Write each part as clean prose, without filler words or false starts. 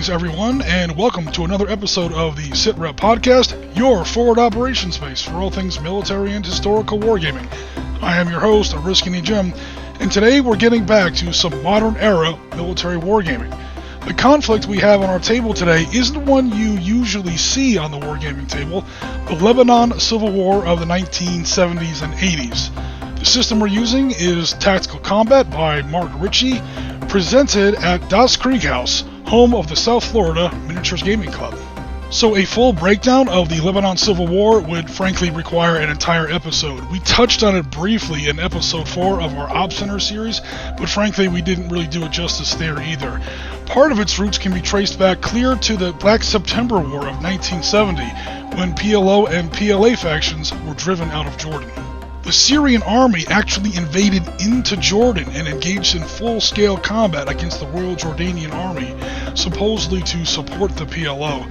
Greetings everyone, and welcome to another episode of the Sitrep podcast, your forward operations base for all things military and historical wargaming. I am your host, Risky Jim, and today we're getting back to some modern era military wargaming. The conflict we have on our table today isn't one you usually see on the wargaming table, the Lebanon Civil War of the 1970s and 80s. The system we're using is Tactical Combat by Mark Ritchie, presented at Das Krieg House, home of the South Florida Miniatures Gaming Club. So a full breakdown of the Lebanon Civil War would frankly require an entire episode. We touched on it briefly in episode 4 of our Op Center series, but frankly we didn't really do it justice there either. Part of its roots can be traced back clear to the Black September War of 1970, when PLO and PLA factions were driven out of Jordan. The Syrian army actually invaded into Jordan and engaged in full-scale combat against the Royal Jordanian Army, supposedly to support the PLO.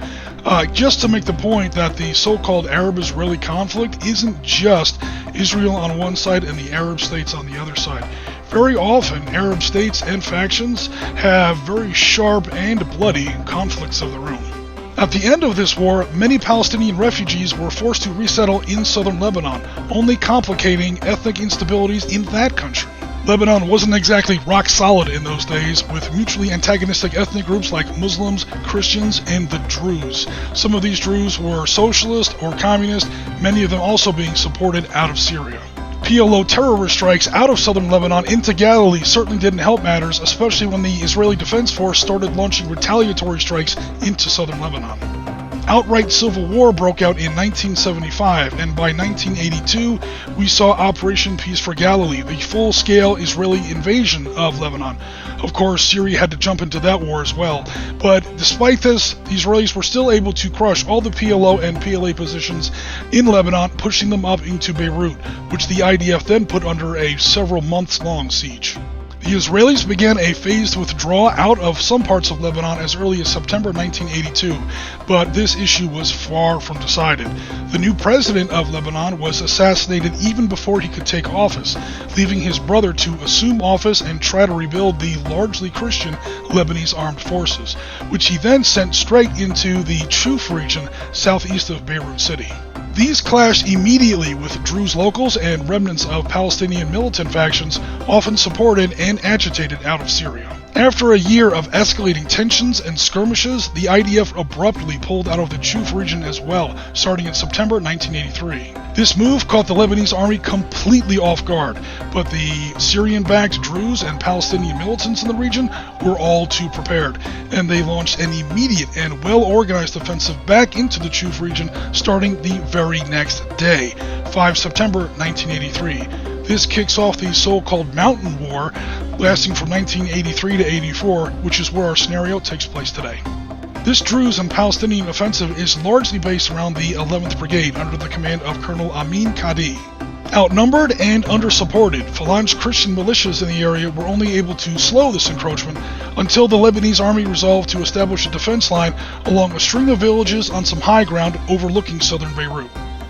Just to make the point that the so-called Arab-Israeli conflict isn't just Israel on one side and the Arab states on the other side. Very often, Arab states and factions have very sharp and bloody conflicts of their own. At the end of this war, many Palestinian refugees were forced to resettle in southern Lebanon, only complicating ethnic instabilities in that country. Lebanon wasn't exactly rock solid in those days, with mutually antagonistic ethnic groups like Muslims, Christians, and the Druze. Some of these Druze were socialist or communist, many of them also being supported out of Syria. PLO terrorist strikes out of southern Lebanon into Galilee certainly didn't help matters, especially when the Israeli Defense Force started launching retaliatory strikes into southern Lebanon. Outright civil war broke out in 1975, and by 1982 we saw Operation Peace for Galilee, the full-scale Israeli invasion of Lebanon. Of course, Syria had to jump into that war as well, but despite this, the Israelis were still able to crush all the PLO and PLA positions in Lebanon, pushing them up into Beirut, which the IDF then put under a several months-long siege. The Israelis began a phased withdrawal out of some parts of Lebanon as early as September 1982, but this issue was far from decided. The new president of Lebanon was assassinated even before he could take office, leaving his brother to assume office and try to rebuild the largely Christian Lebanese armed forces, which he then sent straight into the Chouf region southeast of Beirut City. These clashed immediately with Druze locals and remnants of Palestinian militant factions, often supported and agitated out of Syria. After a year of escalating tensions and skirmishes, the IDF abruptly pulled out of the Chouf region as well, starting in September 1983. This move caught the Lebanese army completely off guard, but the Syrian-backed Druze and Palestinian militants in the region were all too prepared, and they launched an immediate and well-organized offensive back into the Chouf region starting the very next day, 5 September 1983. This kicks off the so-called Mountain War, lasting from 1983 to 84, which is where our scenario takes place today. This Druze and Palestinian offensive is largely based around the 11th Brigade under the command of Colonel Amin Kadi. Outnumbered and undersupported, Phalange Christian militias in the area were only able to slow this encroachment until the Lebanese army resolved to establish a defense line along a string of villages on some high ground overlooking southern Beirut.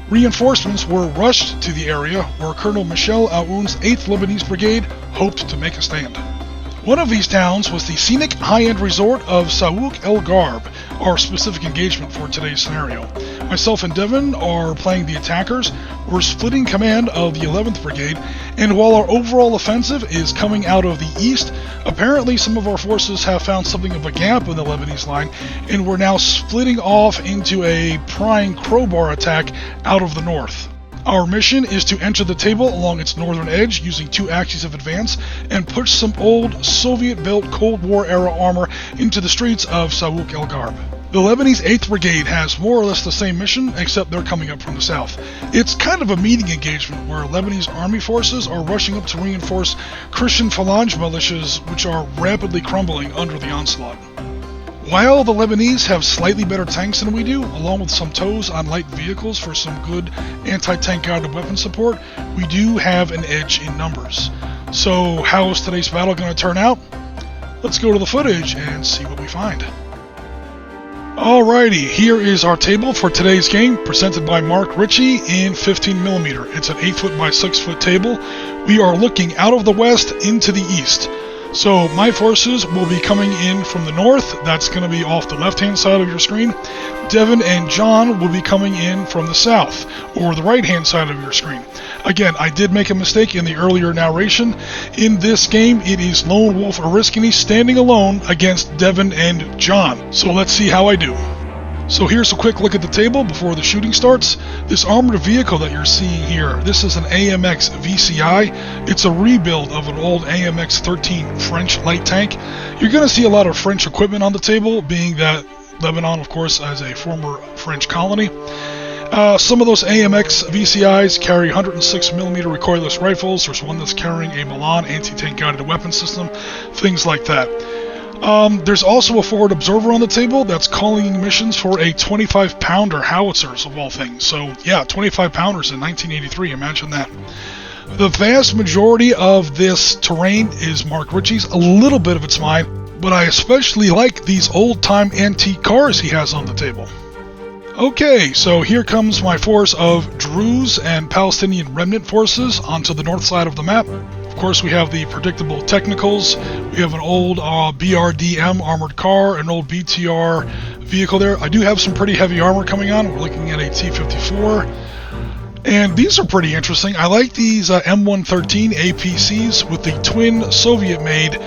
Reinforcements were rushed to the area where Colonel Michel Aoun's 8th Lebanese Brigade hoped to make a stand. One of these towns was the scenic high-end resort of Souq el Gharb, our specific engagement for today's scenario. Myself and Devin are playing the attackers, we're splitting command of the 11th Brigade, and while our overall offensive is coming out of the east, apparently some of our forces have found something of a gap in the Lebanese line, and we're now splitting off into a prying crowbar attack out of the north. Our mission is to enter the table along its northern edge using 2 axes of advance and push some old Soviet-built Cold War-era armor into the streets of Souq el Gharb. The Lebanese 8th Brigade has more or less the same mission, except they're coming up from the south. It's kind of a meeting engagement where Lebanese army forces are rushing up to reinforce Christian Phalange militias, which are rapidly crumbling under the onslaught. While the Lebanese have slightly better tanks than we do, along with some tows on light vehicles for some good anti-tank guided weapon support, we do have an edge in numbers. So how is today's battle going to turn out? Let's go to the footage and see what we find. Alrighty, here is our table for today's game, presented by Mark Ritchie in 15mm. It's an 8 foot by 6 foot table. We are looking out of the west into the east. So my forces will be coming in from the north. That's going to be off the left-hand side of your screen. Devin and John will be coming in from the south, or the right-hand side of your screen. Again, I did make a mistake in the earlier narration. In this game, it is Lone Wolf Oriskany standing alone against Devin and John. So let's see how I do. So here's a quick look at the table before the shooting starts. This armored vehicle that you're seeing here, this is an AMX VCI. It's a rebuild of an old AMX 13 French light tank. You're going to see a lot of French equipment on the table, being that Lebanon, of course, as a former French colony. Some of those AMX VCIs carry 106mm recoilless rifles. There's one that's carrying a Milan anti-tank guided weapon system, things like that. There's also a forward observer on the table that's calling missions for a 25-pounder howitzers of all things. So yeah, 25-pounders in 1983, imagine that. The vast majority of this terrain is Mark Ritchie's, a little bit of it's mine, but I especially like these old-time antique cars he has on the table. Okay, so here comes my force of Druze and Palestinian remnant forces onto the north side of the map. Of course, we have the predictable technicals. We have an old BRDM armored car, an old BTR vehicle there. I do have some pretty heavy armor coming on. We're looking at a T-54. And these are pretty interesting. I like these M113 APCs with the twin Soviet-made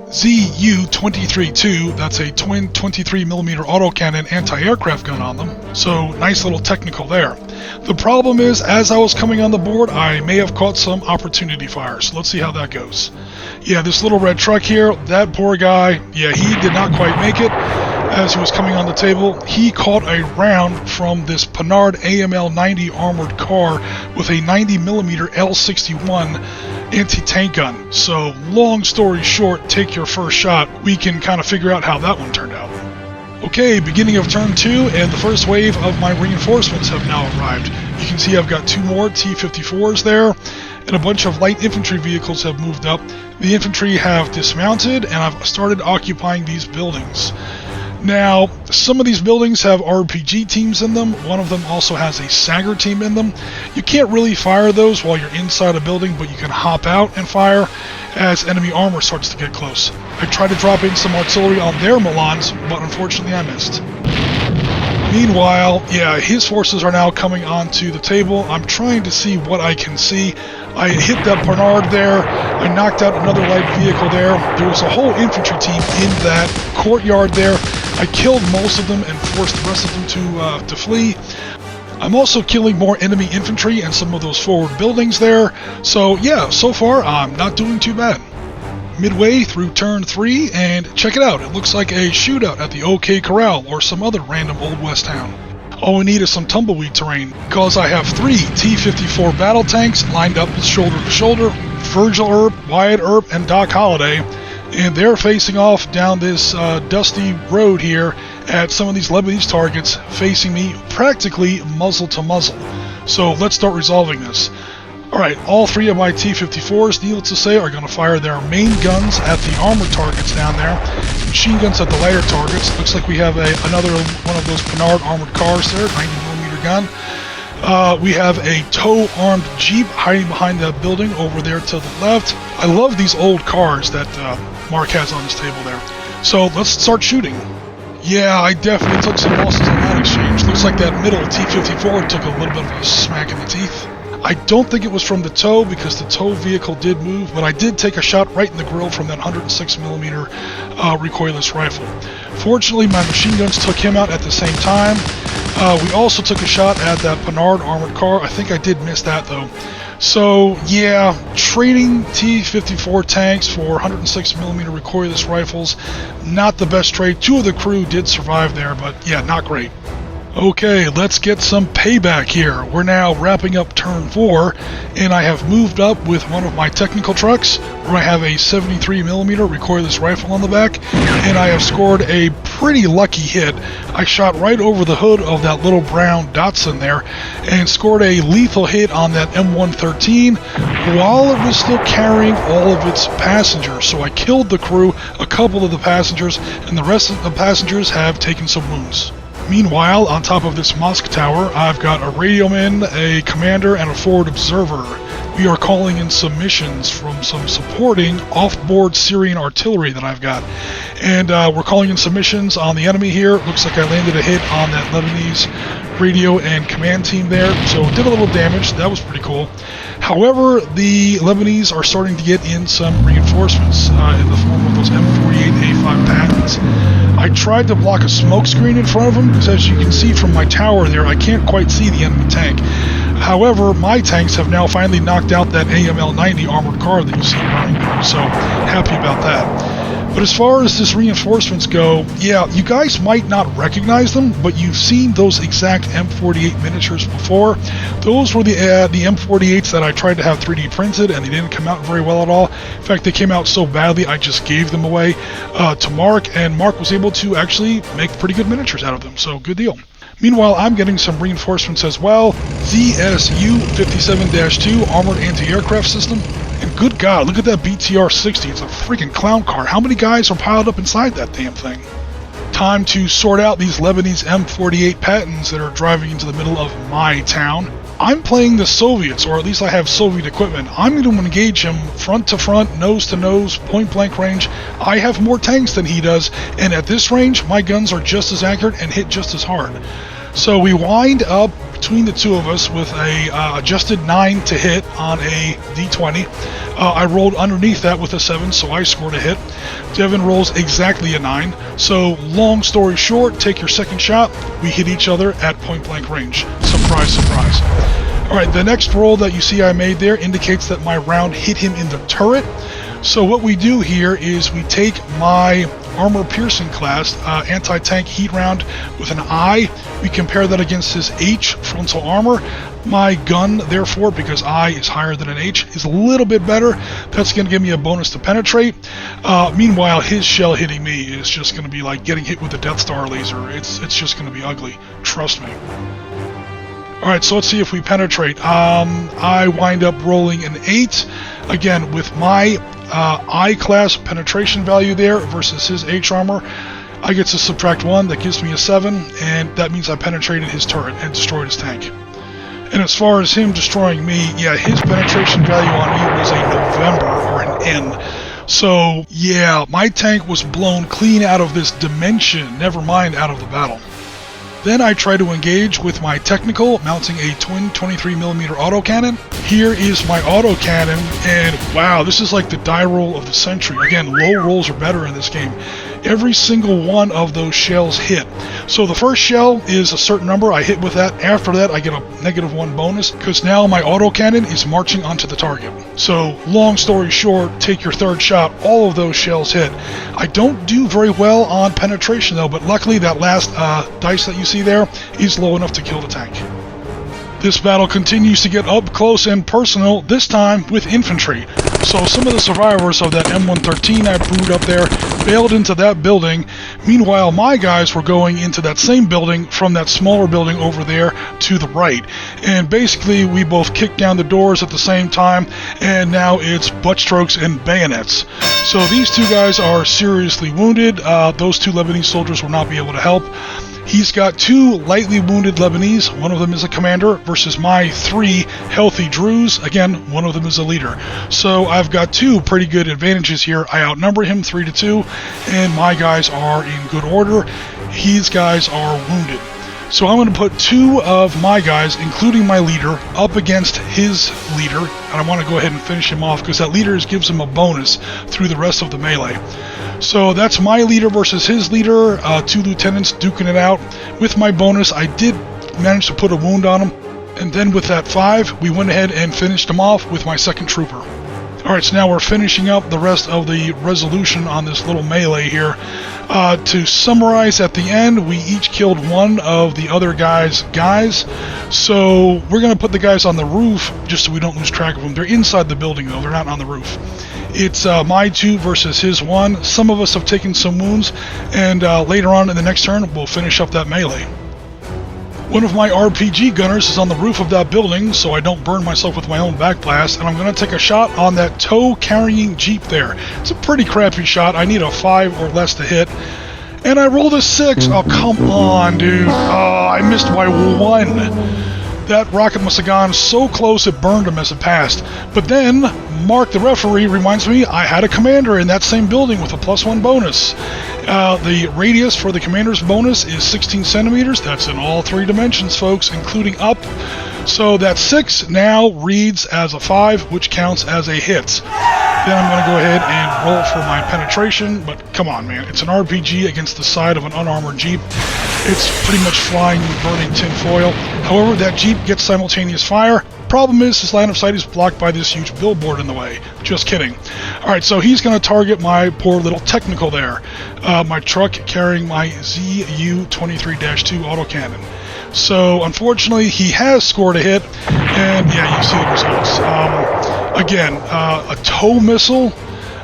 ZU-23-2, that's a twin 23mm autocannon anti-aircraft gun on them, so nice little technical there. The problem is, as I was coming on the board, I may have caught some opportunity fire, so let's see how that goes. Yeah, this little red truck here, that poor guy, yeah, he did not quite make it. As he was coming on the table, he caught a round from this Panhard AML-90 armored car with a 90mm L61 anti-tank gun. So, long story short, take your first shot. We can kind of figure out how that one turned out. Okay, beginning of turn 2, and the first wave of my reinforcements have now arrived. You can see I've got 2 more T-54s there, and a bunch of light infantry vehicles have moved up. The infantry have dismounted, and I've started occupying these buildings. Now, some of these buildings have RPG teams in them. One of them also has a Sagger team in them. You can't really fire those while you're inside a building, but you can hop out and fire as enemy armor starts to get close. I tried to drop in some artillery on their Milans, but unfortunately I missed. Meanwhile, yeah, his forces are now coming onto the table. I'm trying to see what I can see. I hit that Panhard there. I knocked out another light vehicle there. There was a whole infantry team in that courtyard there. I killed most of them and forced the rest of them to flee. I'm also killing more enemy infantry and some of those forward buildings there. So yeah, so far I'm not doing too bad. Midway through turn 3, and check it out, it looks like a shootout at the OK Corral or some other random Old West town. All we need is some tumbleweed terrain, because I have 3 T-54 battle tanks lined up shoulder to shoulder, Virgil Earp, Wyatt Earp, and Doc Holliday, and they're facing off down this dusty road here at some of these Lebanese targets facing me practically muzzle to muzzle. So let's start resolving this. Alright, all 3 of my T-54s, needless to say, are going to fire their main guns at the armored targets down there, machine guns at the lighter targets. Looks like we have another one of those Panhard armored cars there, 90mm gun. We have a tow-armed Jeep hiding behind that building over there to the left. I love these old cars that Mark has on his table there. So let's start shooting. Yeah, I definitely took some losses on that exchange. Looks like that middle T-54 took a little bit of a smack in the teeth. I don't think it was from the tow, because the tow vehicle did move, but I did take a shot right in the grill from that 106mm recoilless rifle. Fortunately, my machine guns took him out at the same time. We also took a shot at that Panhard armored car. I think I did miss that though. So yeah, trading T-54 tanks for 106mm recoilless rifles, not the best trade. 2 of the crew did survive there, but yeah, not great. Okay, let's get some payback here. We're now wrapping up turn 4, and I have moved up with one of my technical trucks, where I have a 73mm recoilless rifle on the back, and I have scored a pretty lucky hit. I shot right over the hood of that little brown Datsun there, and scored a lethal hit on that M113, while it was still carrying all of its passengers. So I killed the crew, a couple of the passengers, and the rest of the passengers have taken some wounds. Meanwhile, on top of this mosque tower, I've got a radioman, a commander, and a forward observer. we are calling in submissions from some supporting off-board Syrian artillery that I've got. And we're calling in submissions on the enemy here. Looks like I landed a hit on that Lebanese radio and command team there, so did a little damage. That was pretty cool. However, the Lebanese are starting to get in some reinforcements in the form of those M48A5 patents. I tried to block a smoke screen in front of them, because as you can see from my tower there, I can't quite see the enemy tank. However, my tanks have now finally knocked out that AML-90 armored car that you see running there, so happy about that. But as far as this reinforcements go, yeah, you guys might not recognize them, but you've seen those exact M48 miniatures before. Those were the M48s that I tried to have 3D printed, and they didn't come out very well at all. In fact, they came out so badly, I just gave them away to Mark, and Mark was able to actually make pretty good miniatures out of them, so good deal. Meanwhile, I'm getting some reinforcements as well. ZSU-57-2 Armored Anti-Aircraft System. And good God, look at that BTR-60. It's a freaking clown car. How many guys are piled up inside that damn thing? Time to sort out these Lebanese M48 patents that are driving into the middle of my town. I'm playing the Soviets, or at least I have Soviet equipment. I'm going to engage him front to front, nose to nose, point blank range. I have more tanks than he does, and at this range, my guns are just as accurate and hit just as hard. So we wind up between the two of us with a adjusted 9 to hit on a D20. I rolled underneath that with a 7, so I scored a hit. Devin rolls exactly a 9. So long story short, take your second shot. We hit each other at point blank range. Surprise, surprise. Alright, the next roll that you see I made there indicates that my round hit him in the turret. So what we do here is we take my armor piercing class anti-tank heat round with an I. We compare that against his H frontal armor. My gun, therefore, because I is higher than an H, is a little bit better. That's going to give me a bonus to penetrate. Meanwhile, his shell hitting me is just going to be like getting hit with a Death Star laser. It's just going to be ugly. Trust me. Alright, so let's see if we penetrate. I wind up rolling an 8. Again, with my I-class penetration value there versus his H armor, I get to subtract 1. That gives me a 7, and that means I penetrated his turret and destroyed his tank. And as far as him destroying me, yeah, his penetration value on me was a November, or an N. So, yeah, my tank was blown clean out of this dimension, never mind out of the battle. Then I try to engage with my technical, mounting a twin 23mm autocannon. Here is my autocannon, and wow, this is like the die roll of the century. Again, low rolls are better in this game. Every single one of those shells hit. So the first shell is a certain number, I hit with that. After that, I get a -1 bonus, because now my autocannon is marching onto the target. So, long story short, take your third shot, all of those shells hit. I don't do very well on penetration though, but luckily that last dice that you see there is low enough to kill the tank. This battle continues to get up close and personal, this time with infantry. So some of the survivors of that M113 I brewed up there bailed into that building. Meanwhile, my guys were going into that same building from that smaller building over there to the right. And basically, we both kicked down the doors at the same time, and now it's butt strokes and bayonets. So these two guys are seriously wounded. Those two Lebanese soldiers will not be able to help. He's got 2 lightly wounded Lebanese, one of them is a commander, versus my 3 healthy Druze, again, one of them is a leader. So I've got 2 pretty good advantages here. I outnumber him 3-2, and my guys are in good order. His guys are wounded. So I'm going to put 2 of my guys, including my leader, up against his leader, and I want to go ahead and finish him off, because that leader gives him a bonus through the rest of the melee. So that's my leader versus his leader, 2 lieutenants duking it out. With my bonus, I did manage to put a wound on him, and then with that 5, we went ahead and finished him off with my second trooper. Alright, so now we're finishing up the rest of the resolution on this little melee here. To summarize, at the end, we each killed one of the other guys. So we're going to put the guys on the roof just so we don't lose track of them. They're inside the building, though. They're not on the roof. It's my 2 versus his 1. Some of us have taken some wounds, and later on in the next turn, we'll finish up that melee. One of my RPG gunners is on the roof of that building, so I don't burn myself with my own backblast, and I'm going to take a shot on that tow-carrying Jeep there. It's a pretty crappy shot. I need a 5 or less to hit. And I rolled a 6. Oh, come on, dude. Oh, I missed by 1. That rocket must have gone so close it burned him as it passed. But then, Mark the referee reminds me I had a commander in that same building with a +1 bonus. The radius for the commander's bonus is 16 centimeters. That's in all 3 dimensions, folks, including up. So that 6 now reads as a 5, which counts as a hit. Then I'm going to go ahead and roll for my penetration, but come on, man. It's an RPG against the side of an unarmored Jeep. It's pretty much flying and burning tin foil. However, that Jeep gets simultaneous fire. Problem is, his line of sight is blocked by this huge billboard in the way. Just kidding. Alright, so he's going to target my poor little technical there. My truck carrying my ZU-23-2 autocannon. So, unfortunately, he has scored a hit, and yeah, you see the results. Again, a tow missile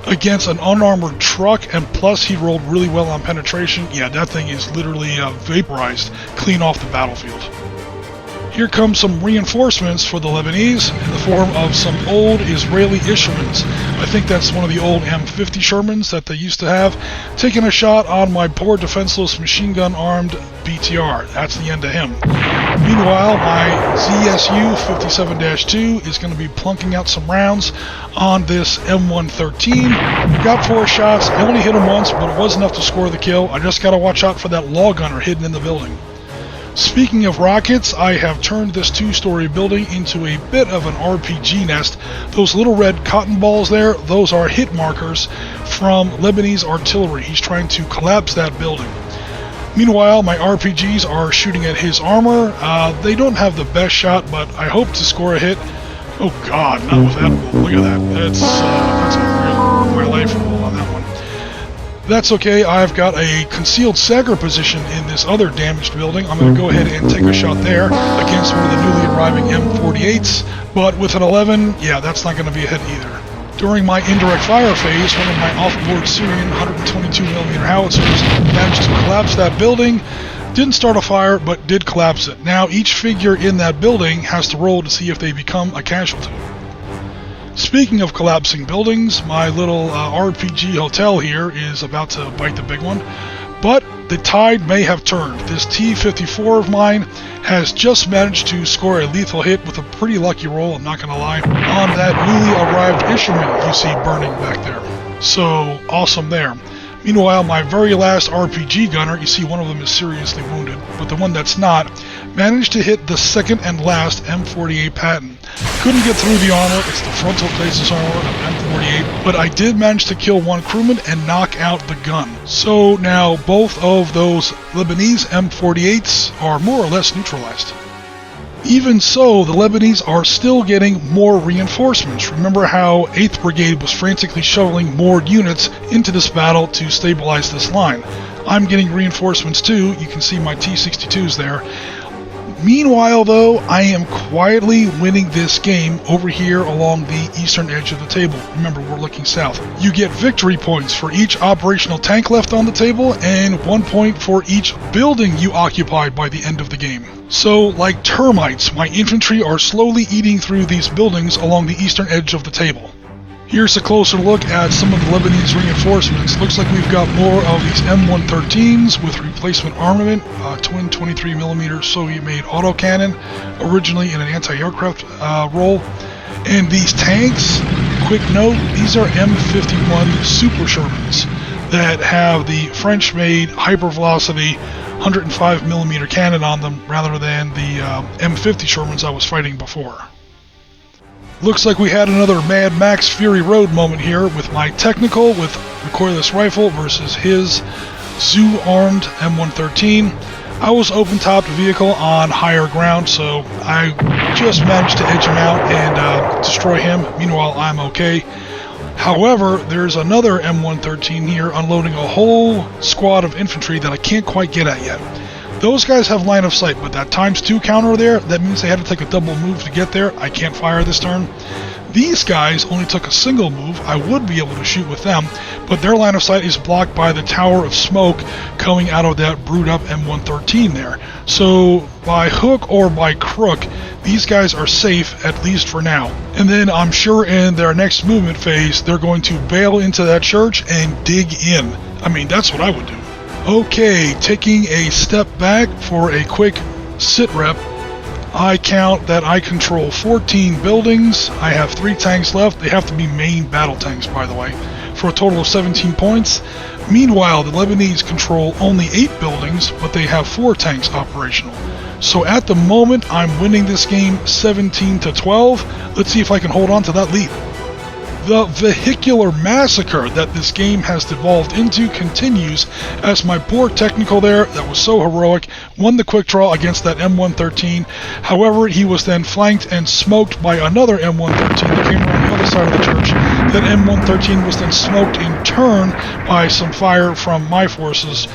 against an unarmored truck, and plus he rolled really well on penetration. Yeah, that thing is literally vaporized clean off the battlefield. Here come some reinforcements for the Lebanese in the form of some old Israeli Ishermans. I think that's one of the old M50 Shermans that they used to have, taking a shot on my poor defenseless machine gun armed BTR. That's the end of him. Meanwhile, my ZSU 57-2 is going to be plunking out some rounds on this M113. Got 4 shots. I only hit him once, but it was enough to score the kill. I just got to watch out for that law gunner hidden in the building. Speaking of rockets, I have turned this 2-story building into a bit of an RPG nest. Those little red cotton balls there, those are hit markers from Lebanese artillery. He's trying to collapse that building. Meanwhile, my RPGs are shooting at his armor. They don't have the best shot, but I hope to score a hit. Oh god, not with that roll. Look at that. That's a real my life roll on that one. That's okay, I've got a concealed Sagger position in this other damaged building. I'm going to go ahead and take a shot there against one of the newly arriving M48s, but with an 11, yeah, that's not going to be a hit either. During my indirect fire phase, one of my off-board Syrian 122mm howitzers managed to collapse that building. Didn't start a fire, but did collapse it. Now, each figure in that building has to roll to see if they become a casualty. Speaking of collapsing buildings, my little RPG hotel here is about to bite the big one, but the tide may have turned. This T-54 of mine has just managed to score a lethal hit with a pretty lucky roll, I'm not going to lie, on that newly arrived Isherman you see burning back there. So, awesome there. Meanwhile, my very last RPG gunner, you see one of them is seriously wounded, but the one that's not, managed to hit the second and last M48 Patton. Couldn't get through the armor, it's the frontal faces armor of M48, but I did manage to kill one crewman and knock out the gun. So now both of those Lebanese M48s are more or less neutralized. Even so, the Lebanese are still getting more reinforcements. Remember how 8th Brigade was frantically shoveling more units into this battle to stabilize this line. I'm getting reinforcements too, you can see my T-62s there. Meanwhile though, I am quietly winning this game over here along the eastern edge of the table. Remember, we're looking south. You get victory points for each operational tank left on the table, and 1 point for each building you occupied by the end of the game. So, like termites, my infantry are slowly eating through these buildings along the eastern edge of the table. Here's a closer look at some of the Lebanese reinforcements. Looks like we've got more of these M113s with replacement armament, twin 23mm Soviet-made autocannon, originally in an anti-aircraft role. And these tanks, quick note, these are M51 Super Shermans that have the French-made hypervelocity 105mm cannon on them rather than the M50 Shermans I was fighting before. Looks like we had another Mad Max Fury Road moment here with my technical with recoilless rifle versus his Zoo-armed M113. I was open-topped vehicle on higher ground, so I just managed to edge him out and destroy him. Meanwhile, I'm okay. However, there's another M113 here unloading a whole squad of infantry that I can't quite get at yet. Those guys have line of sight, but that ×2 counter there, that means they had to take a double move to get there. I can't fire this turn. These guys only took a single move. I would be able to shoot with them, but their line of sight is blocked by the tower of smoke coming out of that brewed up M113 there. So by hook or by crook, these guys are safe, at least for now. And then I'm sure in their next movement phase, they're going to bail into that church and dig in. I mean, that's what I would do. Okay, taking a step back for a quick sit rep. I count that I control 14 buildings. I have 3 tanks left. They have to be main battle tanks, by the way, for a total of 17 points. Meanwhile, the Lebanese control only 8 buildings, but they have 4 tanks operational. So at the moment, I'm winning this game 17-12. Let's see if I can hold on to that lead. The vehicular massacre that this game has devolved into continues as my poor technical there, that was so heroic, won the quick draw against that M113. However, he was then flanked and smoked by another M113 that came around the other side of the church. That M113 was then smoked in turn by some fire from my forces.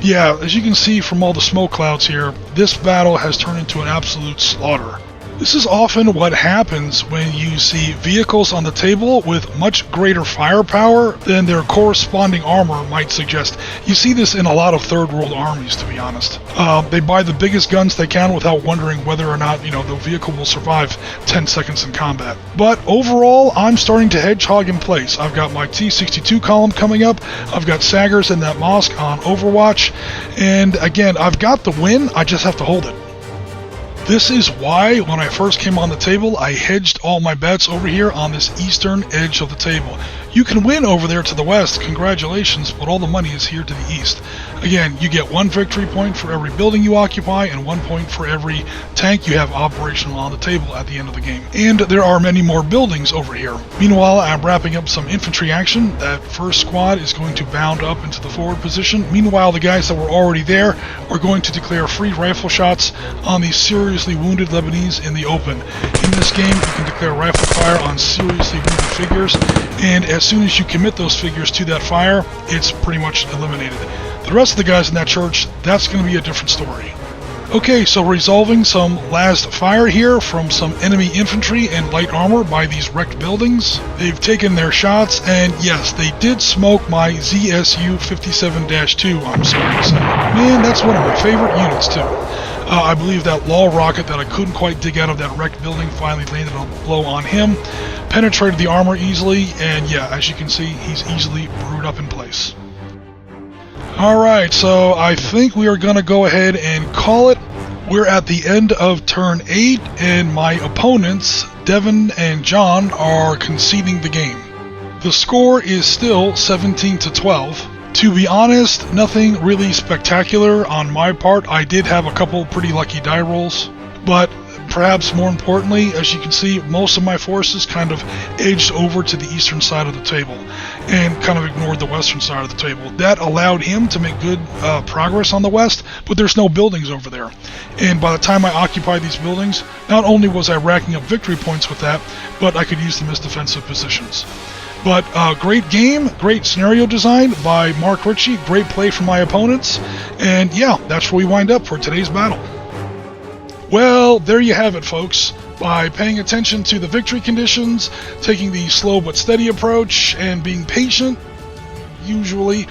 Yeah, as you can see from all the smoke clouds here, this battle has turned into an absolute slaughter. This is often what happens when you see vehicles on the table with much greater firepower than their corresponding armor might suggest. You see this in a lot of third world armies, to be honest. They buy the biggest guns they can without wondering whether or not, the vehicle will survive 10 seconds in combat. But overall, I'm starting to hedgehog in place. I've got my T-62 column coming up. I've got Saggers and that mosque on Overwatch. And again, I've got the win. I just have to hold it. This is why, when I first came on the table, I hedged all my bets over here on this eastern edge of the table. You can win over there to the west, congratulations, but all the money is here to the east. Again, you get 1 victory point for every building you occupy and 1 point for every tank you have operational on the table at the end of the game. And there are many more buildings over here. Meanwhile, I'm wrapping up some infantry action. That first squad is going to bound up into the forward position. Meanwhile, the guys that were already there are going to declare free rifle shots on these seriously wounded Lebanese in the open. In this game, you can declare rifle fire on seriously wounded figures, and as soon as you commit those figures to that fire, it's pretty much eliminated. The rest of the guys in that church, that's going to be a different story. Okay, so resolving some last fire here from some enemy infantry and light armor by these wrecked buildings. They've taken their shots, and yes, they did smoke my ZSU 57-2, I'm sorry to say. Man, that's one of my favorite units too. I believe that law rocket that I couldn't quite dig out of that wrecked building finally landed a blow on him, penetrated the armor easily, and yeah, as you can see, he's easily brewed up in place. Alright, so I think we are going to go ahead and call it. We're at the end of turn 8, and my opponents, Devin and John, are conceding the game. The score is still 17-12. To be honest, nothing really spectacular on my part. I did have a couple pretty lucky die rolls, but perhaps more importantly, as you can see, most of my forces kind of edged over to the eastern side of the table and kind of ignored the western side of the table. That allowed him to make good progress on the west, but there's no buildings over there. And by the time I occupied these buildings, not only was I racking up victory points with that, but I could use them as defensive positions. But great game, great scenario design by Mark Ritchie, great play from my opponents, and yeah, that's where we wind up for today's battle. Well, there you have it, folks. By paying attention to the victory conditions, taking the slow but steady approach, and being patient, usually,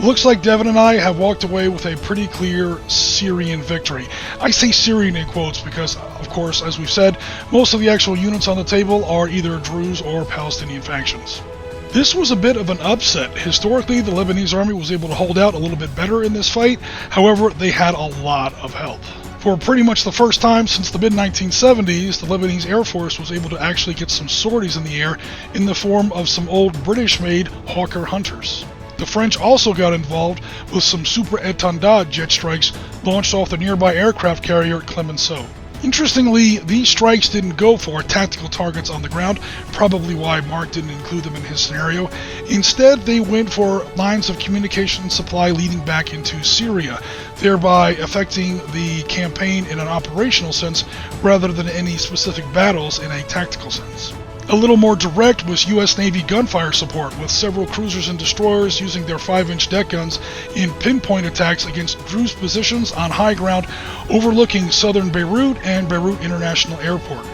looks like Devin and I have walked away with a pretty clear Syrian victory. I say Syrian in quotes because, of course, as we've said, most of the actual units on the table are either Druze or Palestinian factions. This was a bit of an upset. Historically, the Lebanese army was able to hold out a little bit better in this fight. However, they had a lot of help. For pretty much the first time since the mid-1970s, the Lebanese Air Force was able to actually get some sorties in the air in the form of some old British-made Hawker Hunters. The French also got involved with some Super Étendard jet strikes launched off the nearby aircraft carrier Clemenceau. Interestingly, these strikes didn't go for tactical targets on the ground, probably why Mark didn't include them in his scenario. Instead, they went for lines of communication and supply leading back into Syria, thereby affecting the campaign in an operational sense rather than any specific battles in a tactical sense. A little more direct was U.S. Navy gunfire support, with several cruisers and destroyers using their 5-inch deck guns in pinpoint attacks against Druze positions on high ground overlooking southern Beirut and Beirut International Airport.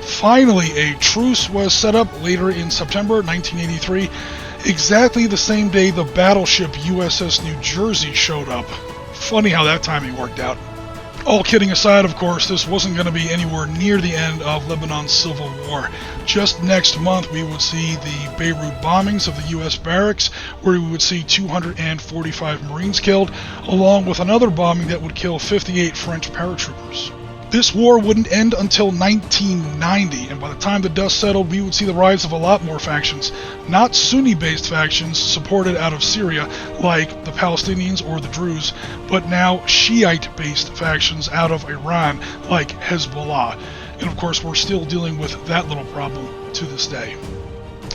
Finally, a truce was set up later in September 1983, exactly the same day the battleship USS New Jersey showed up. Funny how that timing worked out. All kidding aside, of course, this wasn't going to be anywhere near the end of Lebanon Civil War. Just next month, we would see the Beirut bombings of the U.S. barracks, where we would see 245 Marines killed, along with another bombing that would kill 58 French paratroopers. This war wouldn't end until 1990, and by the time the dust settled, we would see the rise of a lot more factions. Not Sunni-based factions supported out of Syria, like the Palestinians or the Druze, but now Shiite-based factions out of Iran, like Hezbollah. And of course, we're still dealing with that little problem to this day.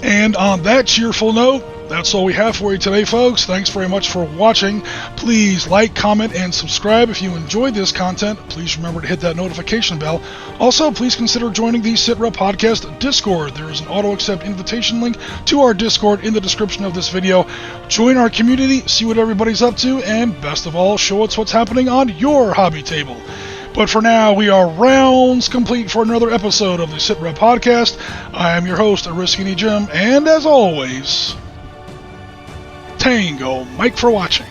And on that cheerful note, that's all we have for you today, folks. Thanks very much for watching. Please like, comment, and subscribe if you enjoyed this content. Please remember to hit that notification bell. Also, please consider joining the Sitrep Podcast Discord. There is an auto-accept invitation link to our Discord in the description of this video. Join our community, see what everybody's up to, and best of all, show us what's happening on your hobby table. But for now, we are rounds complete for another episode of the Sitrep Podcast. I am your host, Ariskini Jim, and as always, Tango Mike for watching.